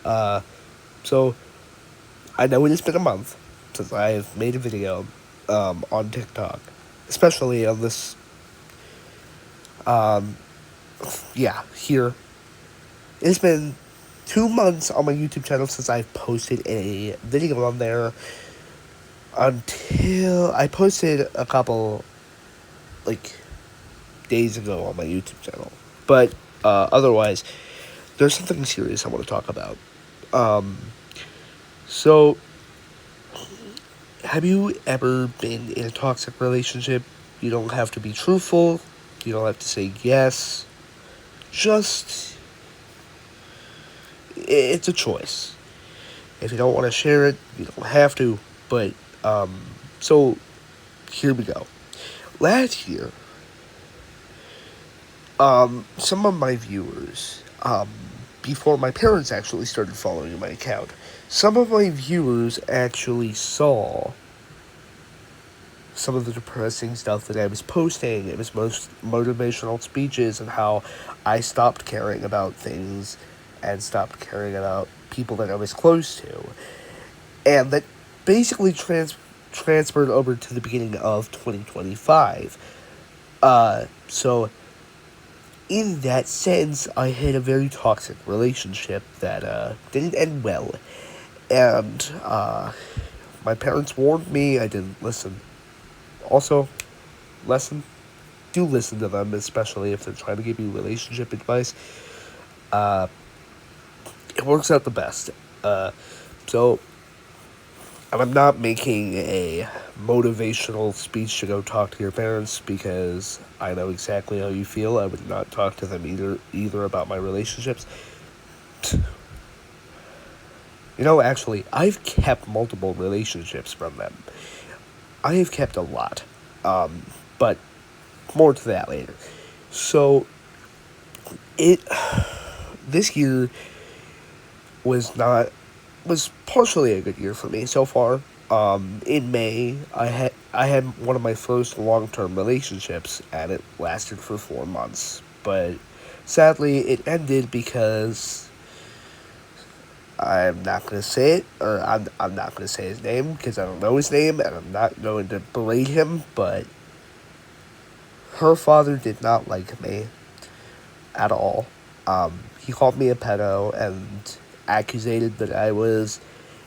So I know it has been a month since I've made a video on TikTok, especially on this. Um, yeah, here it's been 2 months on my YouTube channel since I've posted a video on there. Until I posted a couple like days ago on my YouTube channel, but otherwise, there's something serious I want to talk about. Um, so have you ever been in a toxic relationship? You don't have to be truthful. You don't have to say yes. Just, it's a choice. If you don't want to share it, you don't have to. But, so here we go. Last year, some of my viewers, before my parents actually started following my account, some of my viewers actually saw some of the depressing stuff that I was posting. It was most motivational speeches and how I stopped caring about things and stopped caring about people that I was close to. And that basically transferred over to the beginning of 2025. So in that sense, I had a very toxic relationship that didn't end well. And my parents warned me, I didn't listen. Also, do listen to them, especially if they're trying to give you relationship advice. It works out the best. So, and I'm not making a motivational speech to go talk to your parents because I know exactly how you feel. I would not talk to them either about my relationships. You know, actually, I've kept multiple relationships from them. I have kept a lot. But more to that later. So, it this year was partially a good year for me so far. In May, I had one of my first long-term relationships, and it lasted for 4 months. But sadly, it ended because I'm not gonna say it, or I'm not gonna say his name because I don't know his name, and I'm not going to berate him. But her father did not like me at all. He called me a pedo and accusated that I was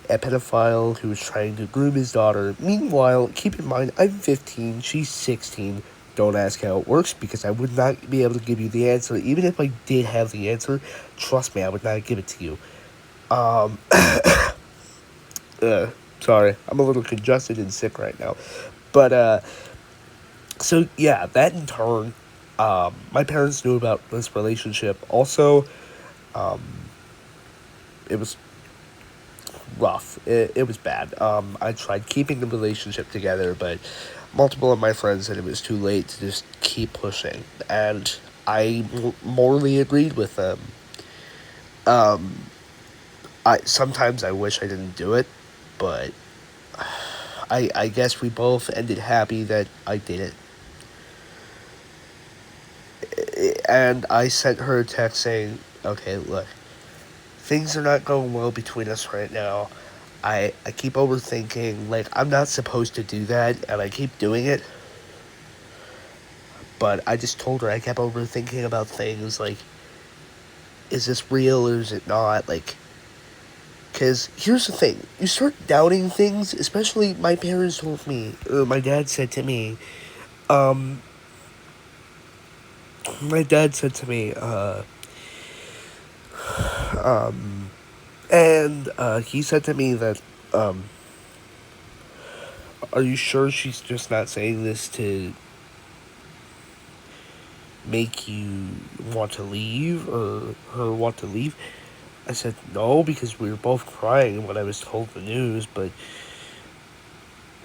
a pedophile who was trying to groom his daughter. Meanwhile, keep in mind, I'm 15, she's 16. Don't ask how it works because I would not be able to give you the answer. Even if I did have the answer, trust me, I would not give it to you. Um, Sorry, I'm a little congested and sick right now. But, so yeah, that in turn, my parents knew about this relationship. Also, it was rough. It was bad. I tried keeping the relationship together, but multiple of my friends said it was too late to just keep pushing, and I morally agreed with them. I sometimes I wish I didn't do it, but I guess we both ended happy that I did it. And I sent her a text saying, "Okay, look, things are not going well between us right now. I keep overthinking, like, I'm not supposed to do that, and I keep doing it. But I just told her I kept overthinking about things, like, is this real or is it not? Like, because here's the thing. You start doubting things, especially my parents told me, or my dad said to me, um, my dad said to me, and he said to me that, um, are you sure she's just not saying this to make you want to leave or her want to leave? I said no because we were both crying when I was told the news, but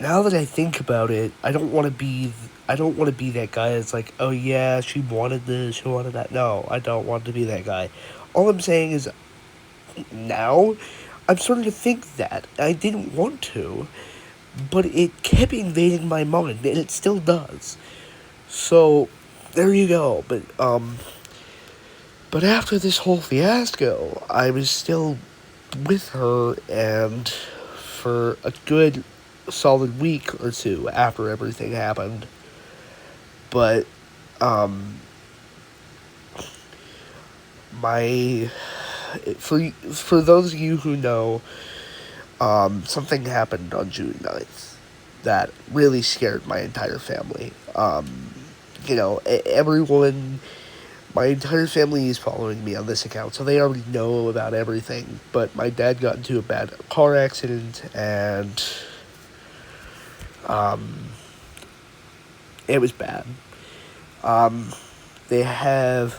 now that I think about it, I don't want to be that guy that's like, "Oh yeah, she wanted this, she wanted that." No, I don't want to be that guy. All I'm saying is now I'm starting to think that. I didn't want to, but it kept invading my mind and it still does. So there you go. But after this whole fiasco, I was still with her, and for a good solid week or two after everything happened. But um, my for those of you who know, something happened on June 9th that really scared my entire family. Everyone, my entire family is following me on this account, so they already know about everything. But my dad got into a bad car accident, and it was bad. Um, they have,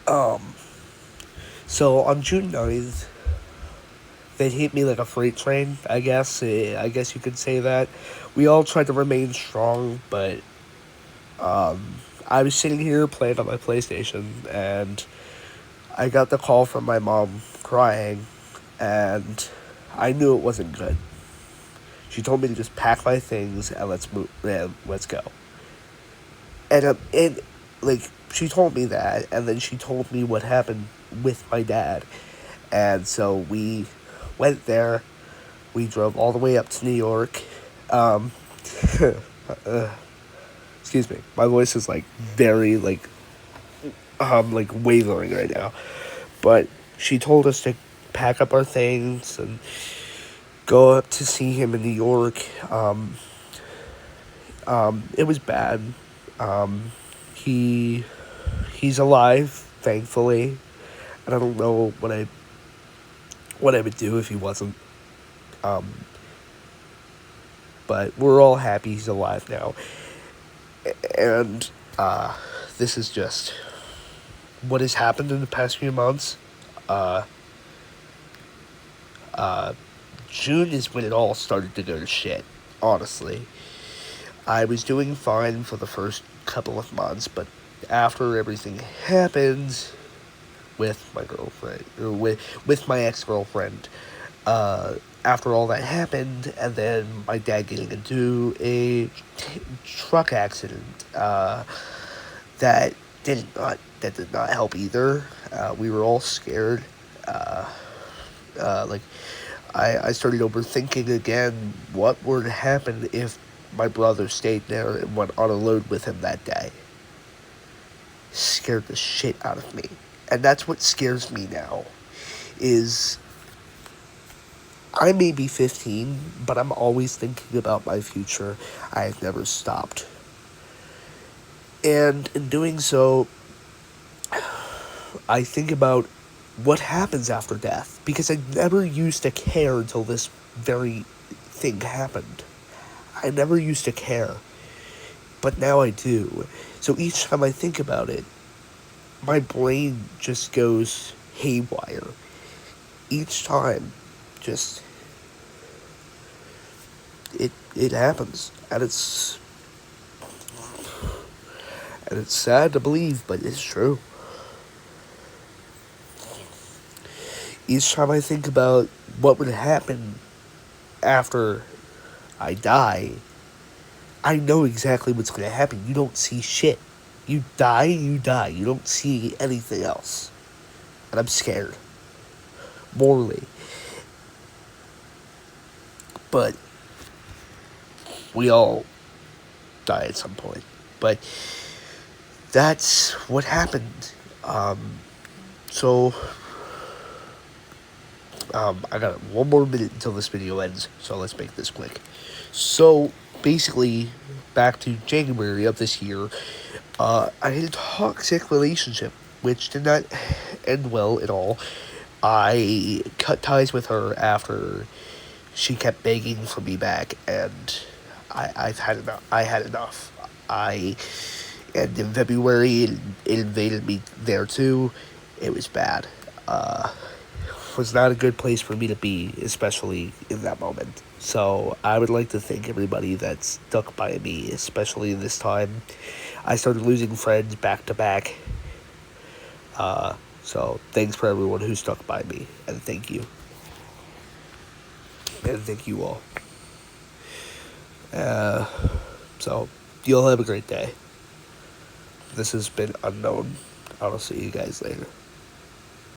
um, so on June 9th, they hit me like a freight train, I guess. I guess you could say that. We all tried to remain strong, but I was sitting here playing on my PlayStation, and I got the call from my mom crying, and I knew it wasn't good. She told me to just pack my things and let's move and let's go. And like she told me that, and then she told me what happened with my dad, and so we went there. We drove all the way up to New York. Um, excuse me, my voice is like very like wavering right now. But she told us to pack up our things and go up to see him in New York. It was bad. Um, he he's alive, thankfully, and I don't know what I would do if he wasn't. Um, but we're all happy he's alive now, and this is just what has happened in the past few months. Uh, uh, June is when it all started to go to shit. Honestly, I was doing fine for the first couple of months, but after everything happened with my girlfriend, or with my ex girlfriend, uh, after all that happened, and then my dad getting into a truck accident, that did not help either. We were all scared. Uh, like I started overthinking again what would happen if my brother stayed there and went on a load with him that day. Scared the shit out of me. And that's what scares me now, is I may be 15, but I'm always thinking about my future. I've never stopped. And in doing so, I think about what happens after death, because I never used to care until this very thing happened. I never used to care, but now I do. So each time I think about it, my brain just goes haywire. Each time, just it happens, and it's sad to believe, but it's true. Each time I think about what would happen after I die, I know exactly what's going to happen. You don't see shit. You die, you die. You don't see anything else. And I'm scared. Morally. But we all die at some point. But that's what happened. So, I got one more minute until this video ends, so let's make this quick. So, basically, back to January of this year, I had a toxic relationship, which did not end well at all. I cut ties with her after she kept begging for me back, and I've had enough. I had enough. And in February, it invaded me there too. It was bad. Was not a good place for me to be, especially in that moment. So I would like to thank everybody that stuck by me, especially this time. I started losing friends back to back. So thanks for everyone who stuck by me, and thank you. And thank you all. So you'll have a great day. This has been Unknown. I'll see you guys later.